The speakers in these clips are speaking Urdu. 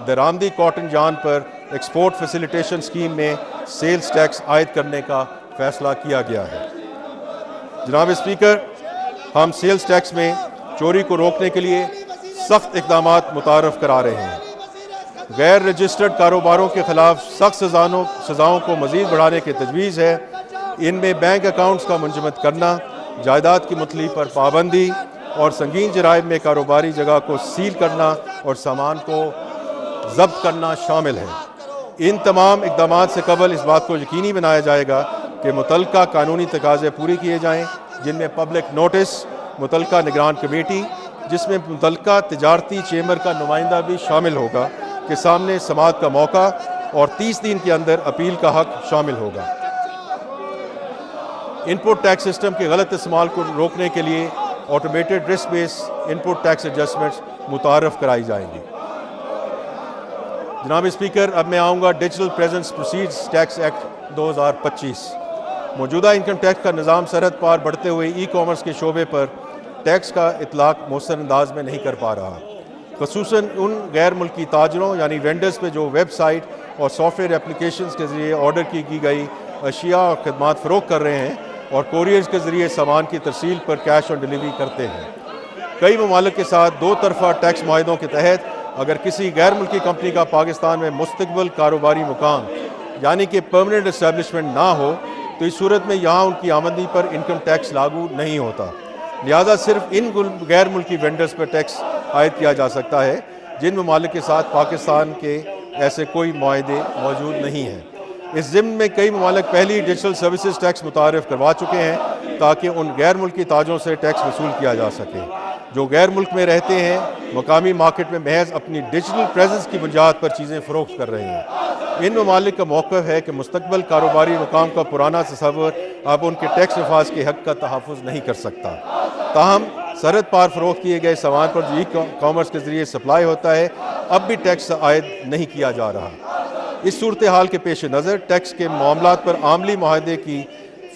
درآمدی کاٹن جان پر ایکسپورٹ فیسیلیٹیشن اسکیم میں سیلز ٹیکس عائد کرنے کا فیصلہ کیا گیا ہے۔ جناب اسپیکر، ہم سیلز ٹیکس میں چوری کو روکنے کے لیے سخت اقدامات متعارف کرا رہے ہیں۔ غیر رجسٹرڈ کاروباروں کے خلاف سخت سزاؤں کو مزید بڑھانے کی تجویز ہے۔ ان میں بینک اکاؤنٹس کا منجمد کرنا، جائیداد کی متعلق پر پابندی اور سنگین جرائم میں کاروباری جگہ کو سیل کرنا اور سامان کو ضبط کرنا شامل ہے۔ ان تمام اقدامات سے قبل اس بات کو یقینی بنایا جائے گا کہ متعلقہ قانونی تقاضے پورے کیے جائیں، جن میں پبلک نوٹس، متعلقہ نگران کمیٹی جس میں متعلقہ تجارتی چیمبر کا نمائندہ بھی شامل ہوگا کے سامنے سماعت کا موقع اور 30 دن کے اندر اپیل کا حق شامل ہوگا۔ ان پٹ ٹیکس سسٹم کے غلط استعمال کو روکنے کے لیے automated risk based input tax adjustments متعارف کرائی جائیں گی۔ جناب اسپیکر، اب میں آؤں گا digital presence proceeds tax act 2025۔ موجودہ انکم ٹیکس کا نظام سرحد پار بڑھتے ہوئے ای کامرس کے شعبے پر ٹیکس کا اطلاق مؤثر انداز میں نہیں کر پا رہا، خصوصاً ان غیر ملکی تاجروں یعنی وینڈرز پہ جو ویب سائٹ اور سافٹ ویئر اپلیکیشنز کے ذریعے آرڈر کی گئی اشیاء اور خدمات فروخت کر رہے ہیں اور کوریئرز کے ذریعے سامان کی ترسیل پر کیش آن ڈیلیوری کرتے ہیں۔ کئی ممالک کے ساتھ دو طرفہ ٹیکس معاہدوں کے تحت اگر کسی غیر ملکی کمپنی کا پاکستان میں مستقبل کاروباری مقام یعنی کہ پرماننٹ اسٹیبلشمنٹ نہ ہو تو اس صورت میں یہاں ان کی آمدنی پر انکم ٹیکس لاگو نہیں ہوتا، لہذا صرف ان غیر ملکی وینڈرز پر ٹیکس عائد کیا جا سکتا ہے جن ممالک کے ساتھ پاکستان کے ایسے کوئی معاہدے موجود نہیں ہیں۔ اس ضمن میں کئی ممالک پہلی ڈیجیٹل سروسز ٹیکس متعارف کروا چکے ہیں تاکہ ان غیر ملکی تاجروں سے ٹیکس وصول کیا جا سکے جو غیر ملک میں رہتے ہیں، مقامی مارکیٹ میں محض اپنی ڈیجیٹل پریزنس کی بنیاد پر چیزیں فروخت کر رہے ہیں۔ ان ممالک کا موقف ہے کہ مستقبل کاروباری مقام کا پرانا تصور اب ان کے ٹیکس نفاذ کے حق کا تحفظ نہیں کر سکتا، تاہم سرحد پار فروخت کیے گئے سامان پر جو ای کامرس کے ذریعے سپلائی ہوتا ہے اب بھی ٹیکس عائد نہیں کیا جا رہا۔ اس صورتحال کے پیش نظر ٹیکس کے معاملات پر عملی معاہدے کی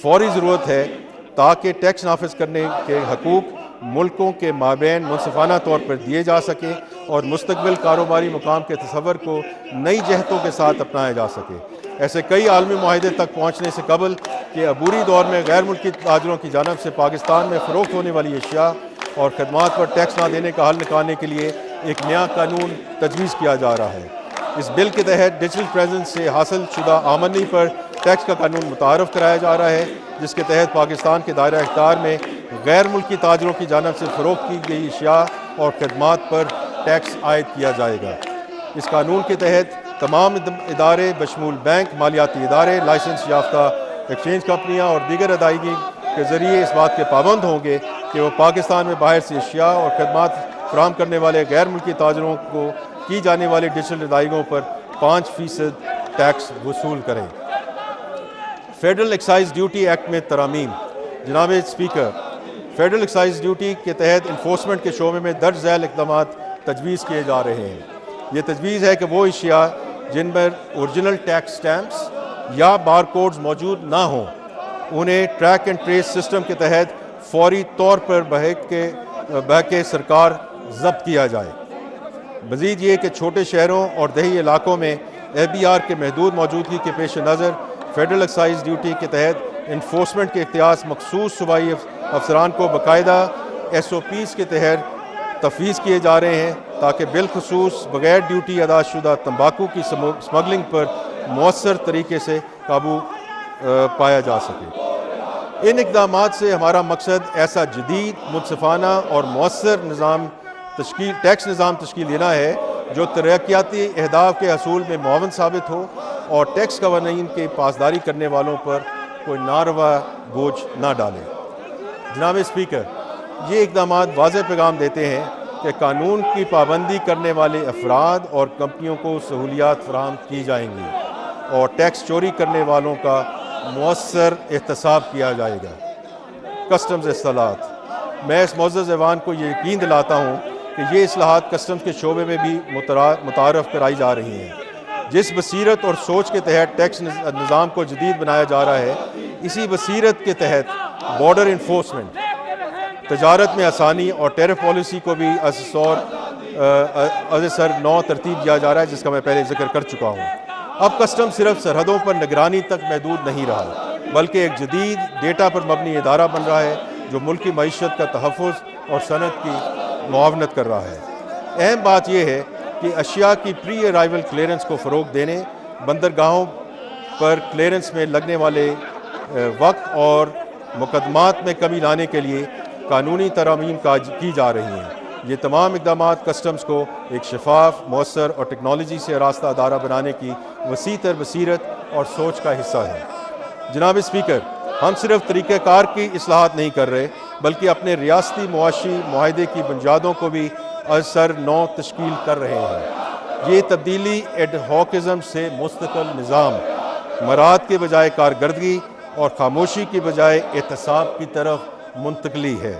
فوری ضرورت ہے تاکہ ٹیکس نافذ کرنے کے حقوق ملکوں کے مابین منصفانہ طور پر دیے جا سکیں اور مستقبل کاروباری مقام کے تصور کو نئی جہتوں کے ساتھ اپنایا جا سکے۔ ایسے کئی عالمی معاہدے تک پہنچنے سے قبل کہ عبوری دور میں غیر ملکی تاجروں کی جانب سے پاکستان میں فروخت ہونے والی اشیاء اور خدمات پر ٹیکس نہ دینے کا حل نکالنے کے لیے ایک نیا قانون تجویز کیا جا رہا ہے۔ اس بل کے تحت ڈیجیٹل پریزنس سے حاصل شدہ آمدنی پر ٹیکس کا قانون متعارف کرایا جا رہا ہے، جس کے تحت پاکستان کے دائرہ اختیار میں غیر ملکی تاجروں کی جانب سے فروخت کی گئی اشیاء اور خدمات پر ٹیکس عائد کیا جائے گا۔ اس قانون کے تحت تمام ادارے بشمول بینک، مالیاتی ادارے، لائسنس یافتہ ایکسچینج کمپنیاں اور دیگر ادائیگی کے ذریعے اس بات کے پابند ہوں گے کہ وہ پاکستان میں باہر سے اشیاء اور خدمات فراہم کرنے والے غیر ملکی تاجروں کو کی جانے والی ڈیجیٹل ادائیگیوں پر 5% ٹیکس وصول کریں۔ فیڈرل ایکسائز ڈیوٹی ایکٹ میں ترامیم۔ جناب اسپیکر، فیڈرل ایکسائز ڈیوٹی کے تحت انفورسمنٹ کے شعبے میں درج ذیل اقدامات تجویز کیے جا رہے ہیں۔ یہ تجویز ہے کہ وہ اشیاء جن پر اوریجنل ٹیکس سٹیمپس یا بار کوڈز موجود نہ ہوں انہیں ٹریک اینڈ ٹریس سسٹم کے تحت فوری طور پر بحق سرکار ضبط کیا جائے۔ مزید یہ کہ چھوٹے شہروں اور دیہی علاقوں میں FBR کے محدود موجودگی کے پیش نظر فیڈرل ایکسائز ڈیوٹی کے تحت انفورسمنٹ کے اختیار مخصوص صوبائی افسران کو باقاعدہ SOPs کے تحت تفویض کیے جا رہے ہیں تاکہ بالخصوص بغیر ڈیوٹی ادا شدہ تمباکو کی سمگلنگ پر مؤثر طریقے سے قابو پایا جا سکے۔ ان اقدامات سے ہمارا مقصد ایسا جدید، منصفانہ اور مؤثر ٹیکس نظام تشکیل دینا ہے جو ترقیاتی اہداف کے حصول میں معاون ثابت ہو اور ٹیکس قوانین کی پاسداری کرنے والوں پر کوئی ناروا بوجھ نہ ڈالے۔ جناب اسپیکر، یہ اقدامات واضح پیغام دیتے ہیں کہ قانون کی پابندی کرنے والے افراد اور کمپنیوں کو سہولیات فراہم کی جائیں گی اور ٹیکس چوری کرنے والوں کا مؤثر احتساب کیا جائے گا۔ کسٹمز اصلاحات۔ میں اس معزز ایوان کو یہ یقین دلاتا ہوں کہ یہ اصلاحات کسٹمز کے شعبے میں بھی متعارف کرائی جا رہی ہیں۔ جس بصیرت اور سوچ کے تحت ٹیکس نظام کو جدید بنایا جا رہا ہے، اسی بصیرت کے تحت بارڈر انفورسمنٹ، تجارت میں آسانی اور ٹیرف پالیسی کو بھی اساس اور از سر 9 ترتیب دیا جا رہا ہے، جس کا میں پہلے ذکر کر چکا ہوں۔ اب کسٹم صرف سرحدوں پر نگرانی تک محدود نہیں رہا، بلکہ ایک جدید ڈیٹا پر مبنی ادارہ بن رہا ہے جو ملکی معیشت کا تحفظ اور صنعت کی معاونت کر رہا ہے۔ اہم بات یہ ہے کہ اشیاء کی پری ارائیول کلیئرنس کو فروغ دینے، بندرگاہوں پر کلیئرنس میں لگنے والے وقت اور مقدمات میں کمی لانے کے لیے قانونی ترامیم کی جا رہی ہیں۔ یہ تمام اقدامات کسٹمز کو ایک شفاف، مؤثر اور ٹیکنالوجی سے آراستہ ادارہ بنانے کی وسیع تر بصیرت اور سوچ کا حصہ ہے۔ جناب اسپیکر، ہم صرف طریقہ کار کی اصلاحات نہیں کر رہے، بلکہ اپنے ریاستی معاشی معاہدے کی بنیادوں کو بھی از سر 9 تشکیل کر رہے ہیں۔ یہ تبدیلی ایڈ ہاکزم سے مستقل نظام، مراد کے بجائے کارکردگی اور خاموشی کی بجائے احتساب کی طرف منتقلی ہے۔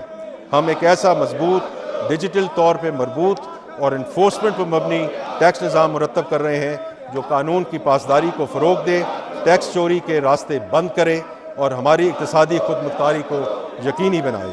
ہم ایک ایسا مضبوط، ڈیجیٹل طور پہ مربوط اور انفورسمنٹ پر مبنی ٹیکس نظام مرتب کر رہے ہیں جو قانون کی پاسداری کو فروغ دے، ٹیکس چوری کے راستے بند کرے اور ہماری اقتصادی خود مختاری کو یقینی بنائے۔